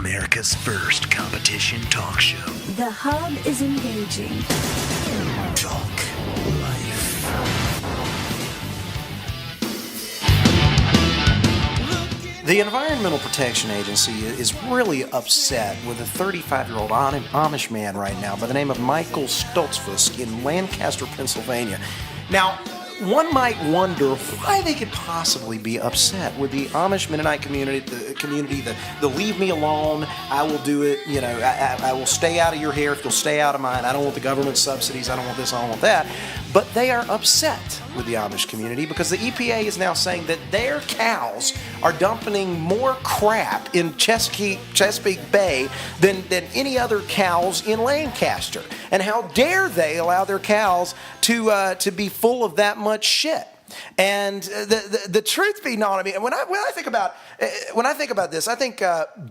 America's first competition talk show. The hub is engaging. Talk Life. The Environmental Protection Agency is really upset with a 35-year-old Amish man right now by the name of Michael Stoltzfus in Lancaster, Pennsylvania. Now, one might wonder why they could possibly be upset with the Amish Mennonite community, the leave me alone, I will do it, I will stay out of your hair if you'll stay out of mine, I don't want the government subsidies, I don't want this, I don't want that. But they are upset with the Amish community because the EPA is now saying that their cows are dumping more crap in Chesapeake Bay than any other cows in Lancaster. And how dare they allow their cows to be full of that much shit? And the truth be known, I mean, when I think about this, I think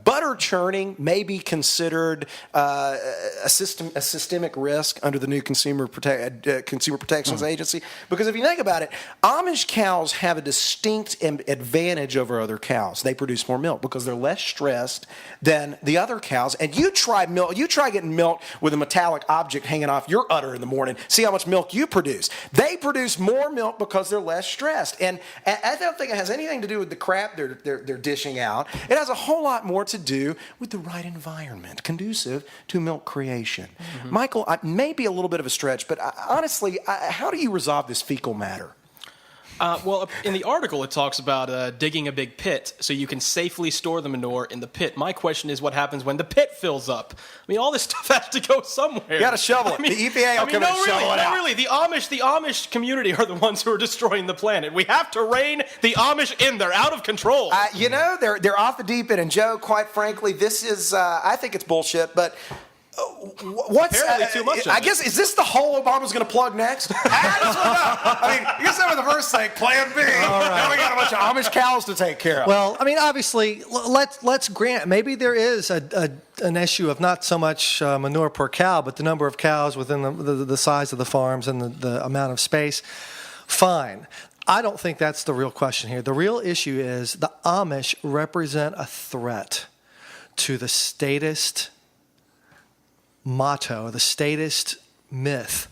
butter churning may be considered a systemic risk under the new Consumer Protections Agency. Because if you think about it, Amish cows have a distinct advantage over other cows. They produce more milk because they're less stressed than the other cows. And you try getting milk with a metallic object hanging off your udder in the morning. See how much milk you produce. They produce more milk because they're less stressed. And I don't think it has anything to do with the crap they're dishing out. It has a whole lot more to do with the right environment conducive to milk creation. Mm-hmm. Michael, maybe a little bit of a stretch, but honestly, how do you resolve this fecal matter? Well, in the article, it talks about digging a big pit so you can safely store the manure in the pit. My question is, what happens when the pit fills up? I mean, all this stuff has to go somewhere. You got to shovel it. The EPA will come and shovel it out. Really, the Amish community are the ones who are destroying the planet. We have to rein the Amish in. They're out of control. They're off the deep end. And Joe, quite frankly, this is, I think it's bullshit, but... What's apparently too much of I guess, is this the hole Obama's going to plug next? I mean, you guess that was the first thing, Plan B. All right. Now we got a bunch of Amish cows to take care of. Well, I mean, obviously, let's grant maybe there is an issue of not so much manure per cow, but the number of cows within the size of the farms and the amount of space. Fine. I don't think that's the real question here. The real issue is the Amish represent a threat to the statist motto, the statist myth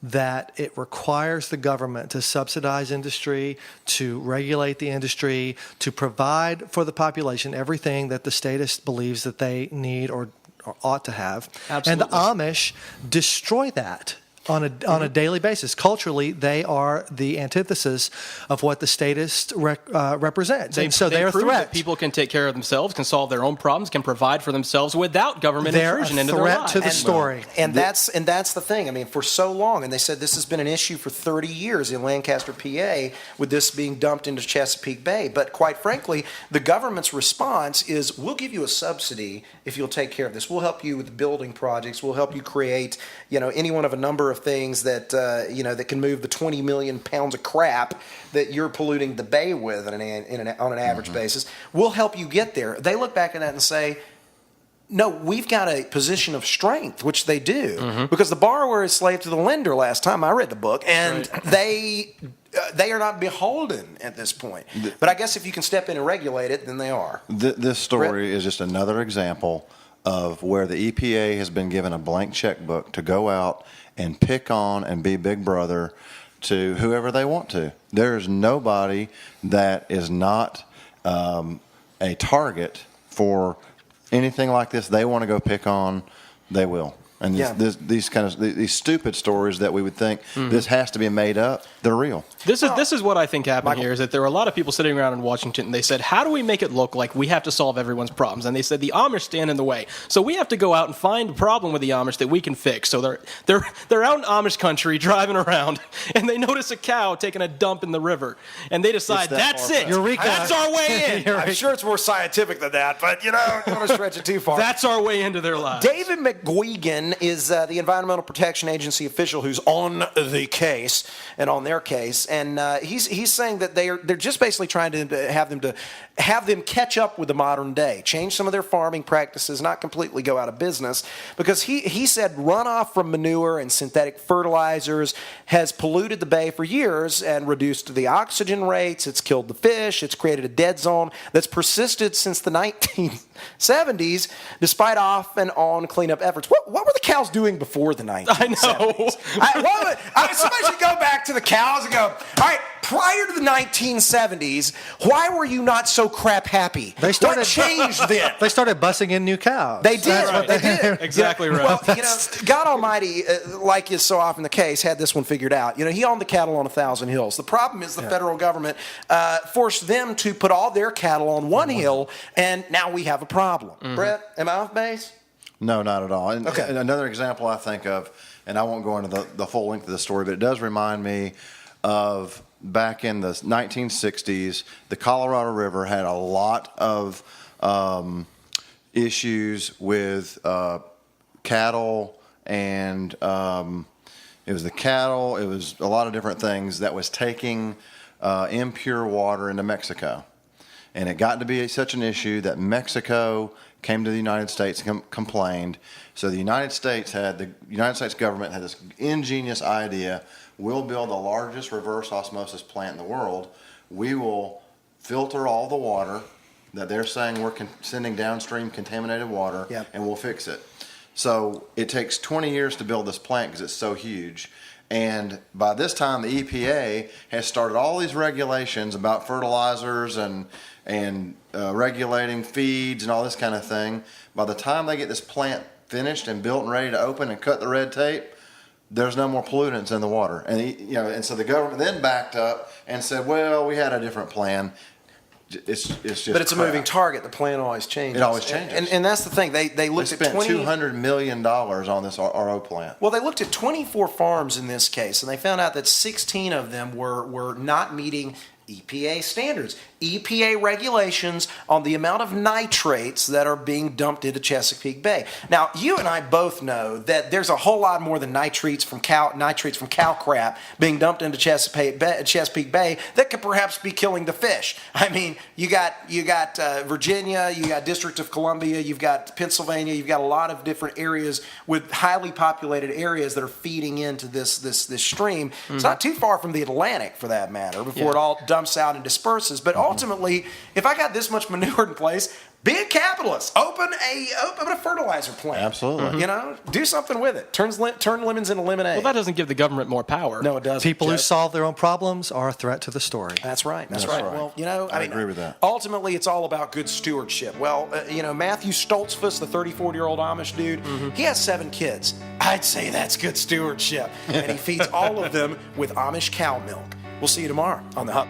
that it requires the government to subsidize industry, to regulate the industry, to provide for the population everything that the statist believes that they need or ought to have. Absolutely. And the Amish destroy that on a daily basis. Culturally, they are the antithesis of what the statist represents. And so they're a prove threat. That people can take care of themselves, can solve their own problems, can provide for themselves without government intrusion into their lives. They're a threat to the story. And that's the thing. I mean, for so long, and they said this has been an issue for 30 years in Lancaster, PA, with this being dumped into Chesapeake Bay. But quite frankly, the government's response is, we'll give you a subsidy if you'll take care of this. We'll help you with building projects. We'll help you create, any one of a number of things that that can move the 20 million pounds of crap that you're polluting the bay with on an average basis. We'll help you get there. They look back at that and say, no, we've got a position of strength, which they do, because the borrower is slave to the lender. Last time I read the book, and they are not beholden at this point. But I guess if you can step in and regulate it, then they are. This story is just another example of where the EPA has been given a blank checkbook to go out and pick on and be big brother to whoever they want to. There is nobody that is not a target for anything like this. They want to go pick on, they will. And these stupid stories that we would think this has to be made up, they're real. This is what I think happened here, is that there were a lot of people sitting around in Washington, and they said, how do we make it look like we have to solve everyone's problems? And they said, the Amish stand in the way. So we have to go out and find a problem with the Amish that we can fix. So they're out in Amish country driving around, and they notice a cow taking a dump in the river. And they decide, that's it. Eureka. That's our way in. I'm sure it's more scientific than that, but don't want to stretch it too far. That's our way into their lives. David McGuigan Martin is the Environmental Protection Agency official who's on the case and on their case, and he's saying that they're just basically trying to have them catch up with the modern day, change some of their farming practices, not completely go out of business, because he said runoff from manure and synthetic fertilizers has polluted the bay for years and reduced the oxygen rates. It's killed the fish. It's created a dead zone that's persisted since the 1970s, despite off and on cleanup efforts. What were the cows doing before the 1970s? I know. Somebody should go back to the cows and go, all right, prior to the 1970s, why were you not so crap happy? What changed then? They started bussing in new cows. They did. That's what They did. Exactly right. Well, God Almighty, like is so often the case, had this one figured out. He owned the cattle on 1,000 hills. The problem is the federal government forced them to put all their cattle on one hill, and now we have a problem. Brett, am I off base? No, not at all. And Okay. another example I think of, and I won't go into the full length of the story, but it does remind me of back in the 1960s, the Colorado River had a lot of issues with cattle, and it was the cattle, it was a lot of different things that was taking impure water into Mexico. And it got to be such an issue that Mexico came to the United States and complained. So the United States government had this ingenious idea: we'll build the largest reverse osmosis plant in the world. We will filter all the water that they're saying we're sending downstream contaminated water, and we'll fix it. So it takes 20 years to build this plant because it's so huge. And by this time, the EPA has started all these regulations about fertilizers and regulating feeds and all this kind of thing. By the time they get this plant finished and built and ready to open and cut the red tape, there's no more pollutants in the water. And and so the government then backed up and said, "Well, we had a different plan." It's just. But it's a moving target. The plan always changes. It always changes. And that's the thing. They looked spent at $200 million on this RO plant. Well, they looked at 24 farms in this case, and they found out that 16 of them were not meeting EPA standards, EPA regulations on the amount of nitrates that are being dumped into Chesapeake Bay. Now, you and I both know that there's a whole lot more than nitrates from cow crap being dumped into Chesapeake Bay that could perhaps be killing the fish. I mean, you got Virginia, you got District of Columbia, you've got Pennsylvania, you've got a lot of different areas with highly populated areas that are feeding into this stream. It's not too far from the Atlantic, for that matter, before it all dumps out and disperses. But ultimately, if I got this much manure in place, be a capitalist. Open a fertilizer plant. Absolutely. Do something with it. Turn lemons into lemonade. Well, that doesn't give the government more power. No, it doesn't. People who solve their own problems are a threat to the story. That's right. That's That's right. right. Well, I agree with that. Ultimately, it's all about good stewardship. Well, Matthew Stoltzfus, the 34-year-old Amish dude, he has 7 kids. I'd say that's good stewardship. And he feeds all of them with Amish cow milk. We'll see you tomorrow on The Hub.